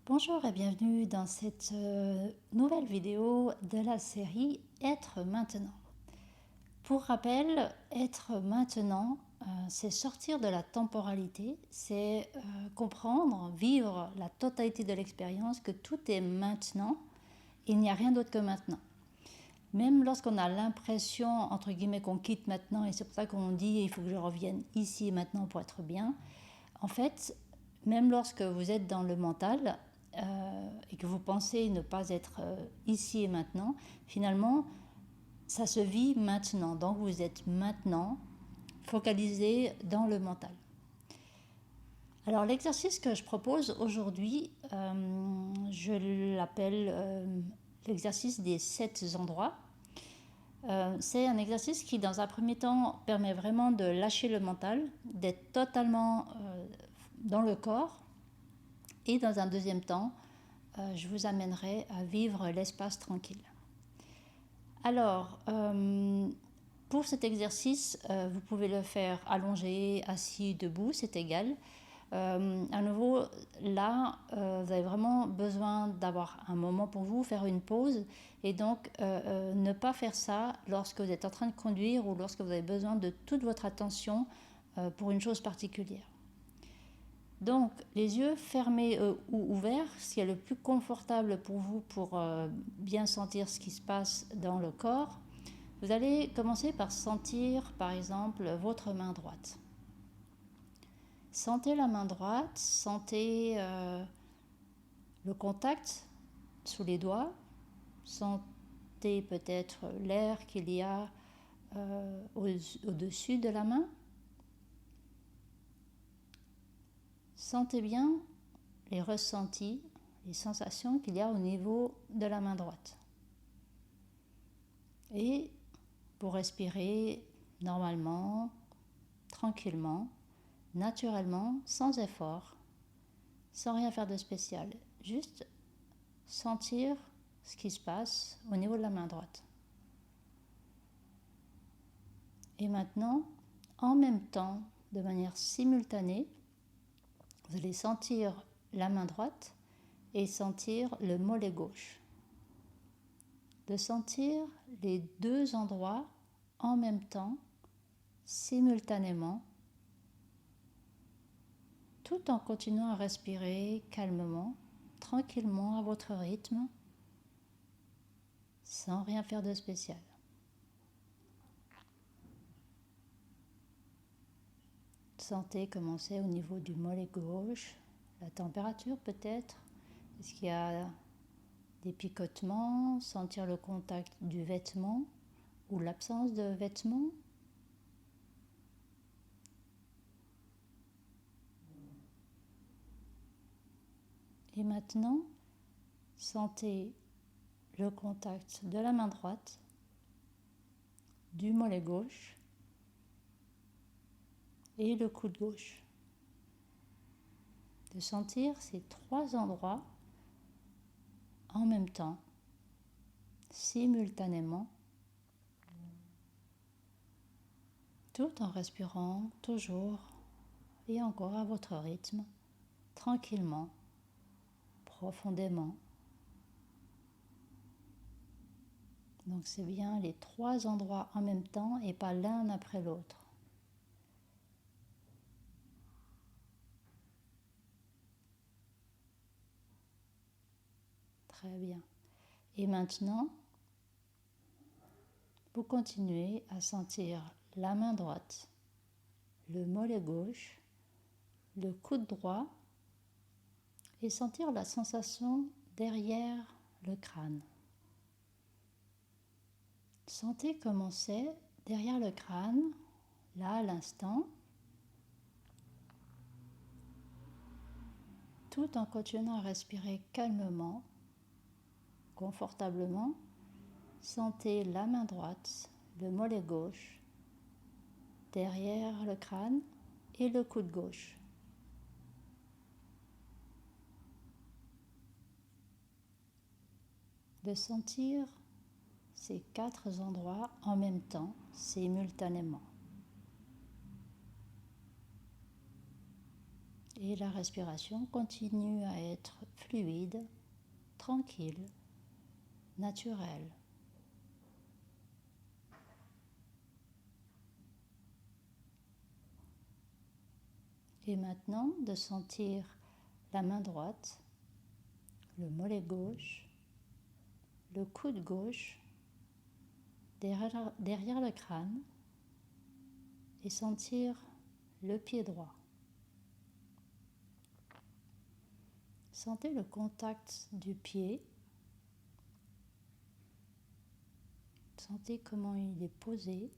Bonjour et bienvenue dans cette nouvelle vidéo de la série Être maintenant. Pour rappel, être maintenant, c'est sortir de la temporalité, c'est comprendre, vivre la totalité de l'expérience, que tout est maintenant, il n'y a rien d'autre que maintenant. Même lorsqu'on a l'impression, entre guillemets, qu'on quitte maintenant, et c'est pour ça qu'on dit il faut que je revienne ici et maintenant pour être bien, en fait, même lorsque vous êtes dans le mental et que vous pensez ne pas être ici et maintenant, finalement, ça se vit maintenant. Donc vous êtes maintenant focalisé dans le mental. Alors l'exercice que je propose aujourd'hui, je l'appelle l'exercice des 7 endroits. C'est un exercice qui, dans un premier temps, permet vraiment de lâcher le mental, d'être totalement dans le corps. Et dans un deuxième temps, je vous amènerai à vivre l'espace tranquille. Alors, pour cet exercice, vous pouvez le faire allongé, assis, debout, c'est égal. À nouveau, là, vous avez vraiment besoin d'avoir un moment pour vous, faire une pause, et donc ne pas faire ça lorsque vous êtes en train de conduire ou lorsque vous avez besoin de toute votre attention pour une chose particulière. Donc, les yeux fermés ou ouverts, ce qui est le plus confortable pour vous pour bien sentir ce qui se passe dans le corps. Vous allez commencer par sentir, par exemple, votre main droite. Sentez la main droite, sentez le contact sous les doigts, sentez peut-être l'air qu'il y a au-dessus de la main. Sentez bien les ressentis, les sensations qu'il y a au niveau de la main droite. Et pour respirer normalement, tranquillement, naturellement, sans effort, sans rien faire de spécial, juste sentir ce qui se passe au niveau de la main droite. Et maintenant, en même temps, de manière simultanée, vous allez sentir la main droite et sentir le mollet gauche. De sentir les deux endroits en même temps, simultanément, tout en continuant à respirer calmement, tranquillement à votre rythme, sans rien faire de spécial. Sentez commencer au niveau du mollet gauche, la température peut-être, est-ce qu'il y a des picotements, sentir le contact du vêtement ou l'absence de vêtements. Et maintenant, sentez le contact de la main droite, du mollet gauche et le coude gauche. De sentir ces trois endroits en même temps, simultanément, tout en respirant toujours et encore à votre rythme, tranquillement, profondément. Donc c'est bien les trois endroits en même temps et pas l'un après l'autre. Très bien. Et maintenant, vous continuez à sentir la main droite, le mollet gauche, le coude droit et sentir la sensation derrière le crâne. Sentez comment c'est derrière le crâne, là à l'instant, tout en continuant à respirer calmement, confortablement. Sentez la main droite, le mollet gauche, derrière le crâne et le coude gauche. De sentir ces quatre endroits en même temps, simultanément. Et la respiration continue à être fluide, tranquille, naturelle. Et maintenant, de sentir la main droite, le mollet gauche, le coude gauche derrière le crâne et sentir le pied droit. Sentez le contact du pied. Sentez comment il est posé.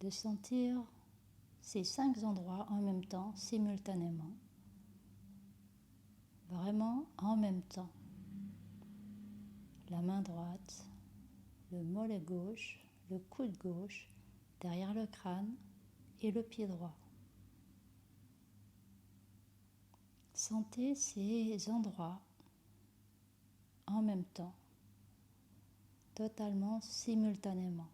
De sentir ces 5 endroits en même temps, simultanément. Vraiment en même temps. La main droite, le mollet gauche, le coude gauche, derrière le crâne et le pied droit. Sentez ces endroits en même temps, totalement simultanément.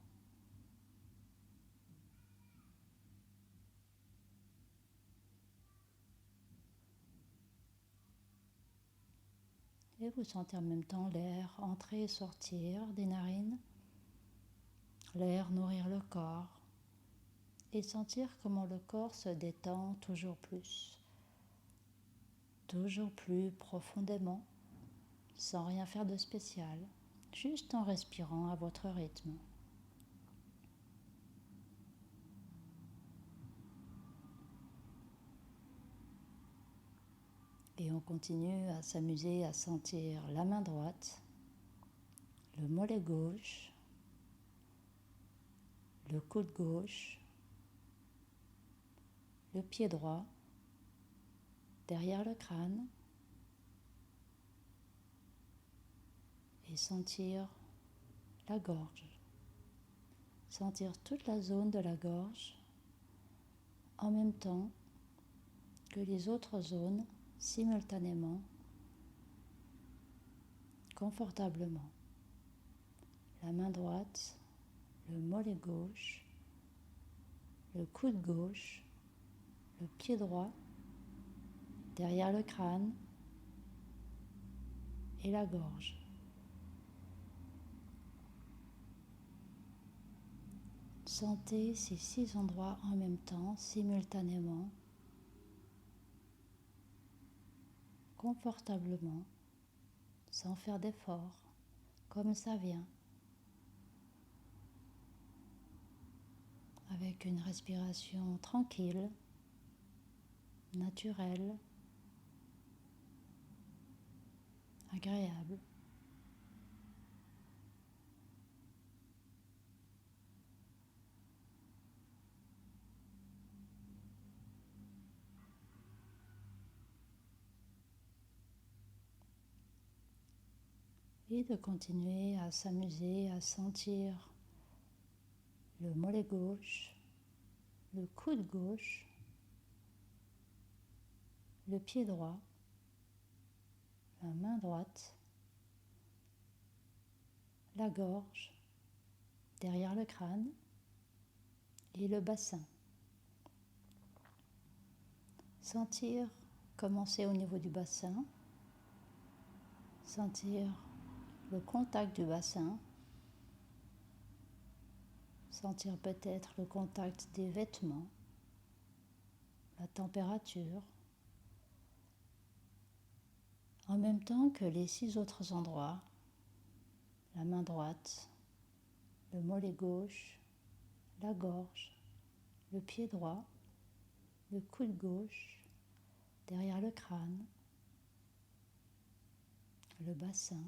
Et vous sentez en même temps l'air entrer et sortir des narines, l'air nourrir le corps et sentir comment le corps se détend toujours plus profondément, sans rien faire de spécial, juste en respirant à votre rythme. Et on continue à s'amuser à sentir la main droite, le mollet gauche, le coude gauche, le pied droit, derrière le crâne, et sentir la gorge. Sentir toute la zone de la gorge en même temps que les autres zones simultanément, confortablement. La main droite, le mollet gauche, le coude gauche, le pied droit, derrière le crâne et la gorge. Sentez ces 6 endroits en même temps, simultanément, confortablement, sans faire d'effort, comme ça vient, avec une respiration tranquille, naturelle, agréable. Et de continuer à s'amuser, à sentir le mollet gauche, le coude gauche, le pied droit, la main droite, la gorge, derrière le crâne et le bassin. Sentir commencer au niveau du bassin, sentir le contact du bassin, sentir peut-être le contact des vêtements, la température, en même temps que les 6 autres endroits, la main droite, le mollet gauche, la gorge, le pied droit, le coude gauche, derrière le crâne, le bassin,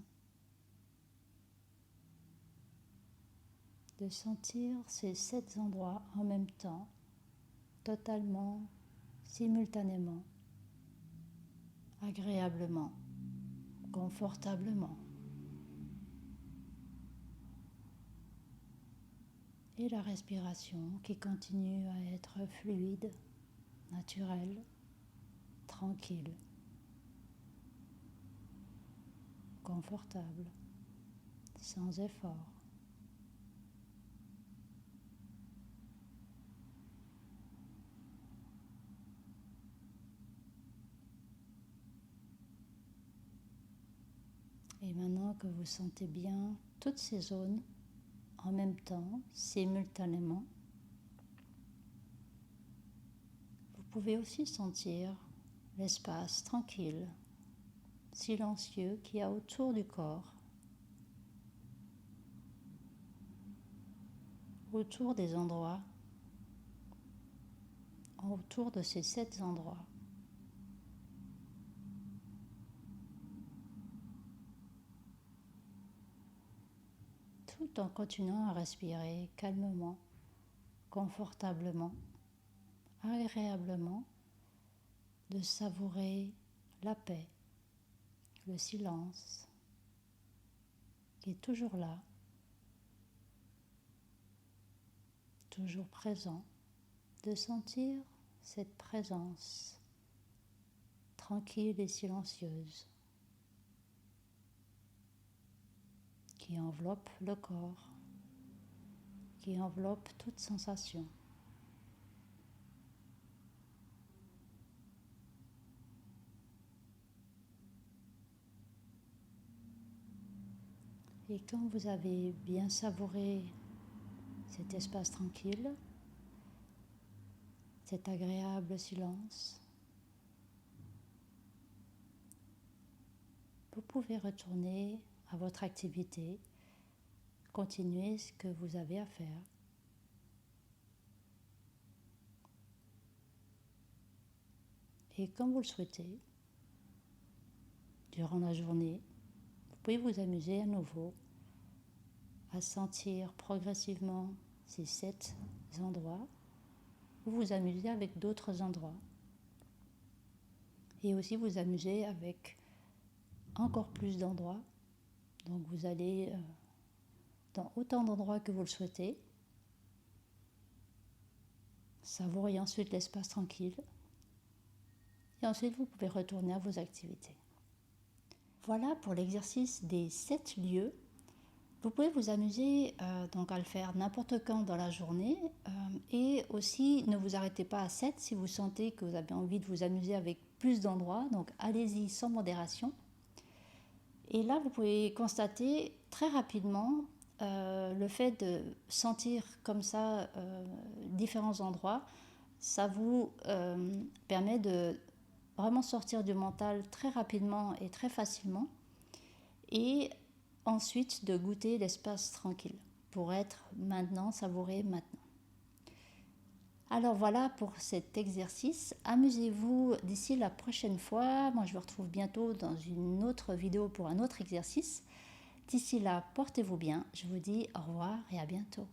de sentir ces 7 endroits en même temps, totalement, simultanément, agréablement, confortablement. Et la respiration qui continue à être fluide, naturelle, tranquille, confortable, sans effort. que vous sentez bien toutes ces zones en même temps, simultanément. Vous pouvez aussi sentir l'espace tranquille, silencieux qu'il y a autour du corps, autour des endroits, autour de ces 7 endroits. Tout en continuant à respirer calmement, confortablement, agréablement, de savourer la paix, le silence qui est toujours là, toujours présent, de sentir cette présence tranquille et silencieuse qui enveloppe le corps, qui enveloppe toute sensation. Et quand vous avez bien savouré cet espace tranquille, cet agréable silence, vous pouvez retourner à votre activité, continuer ce que vous avez à faire. Et quand vous le souhaitez, durant la journée, vous pouvez vous amuser à nouveau à sentir progressivement ces 7 endroits, ou vous amuser avec d'autres endroits. Et aussi vous amuser avec encore plus d'endroits. Donc vous allez dans autant d'endroits que vous le souhaitez, savourer ensuite l'espace tranquille, et ensuite vous pouvez retourner à vos activités. Voilà pour l'exercice des 7 lieux. Vous pouvez vous amuser donc à le faire n'importe quand dans la journée, et aussi ne vous arrêtez pas à 7 si vous sentez que vous avez envie de vous amuser avec plus d'endroits, donc allez-y sans modération. Et là vous pouvez constater très rapidement le fait de sentir comme ça différents endroits, ça vous permet de vraiment sortir du mental très rapidement et très facilement, et ensuite de goûter l'espace tranquille pour être maintenant, savourer maintenant. Alors voilà pour cet exercice. Amusez-vous d'ici la prochaine fois. Moi je vous retrouve bientôt dans une autre vidéo pour un autre exercice. D'ici là, portez-vous bien. Je vous dis au revoir et à bientôt.